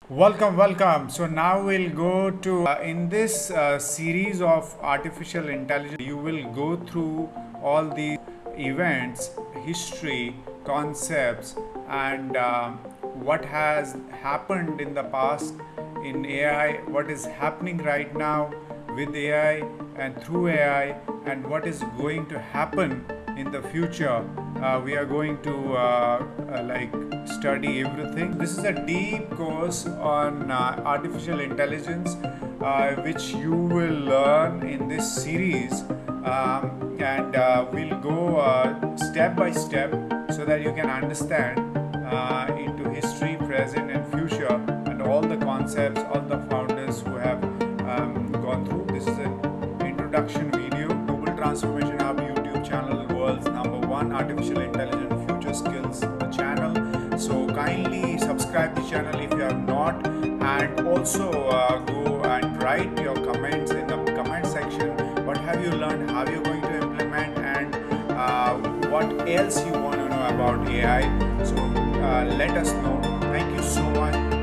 Welcome. So now we'll go to in this series of artificial intelligence. You will go through all these events, history, concepts, and what has happened in the past in AI, what is happening right now with AI and through AI, and what is going to happen in the future. We are going to study everything. This is a deep course on artificial intelligence, which you will learn in this series, and we'll go step by step so that you can understand into history, present, and future, and all the concepts, all the founders who have gone through. This is an introduction video. Global Transformation Hub YouTube channel, world's #1 artificial intelligence future skills channel. So kindly subscribe the channel if you have not, and also go and write your comments in the comment section. What have you learned? How you going to implement, and what else you want to know about AI? So let us know. Thank you so much.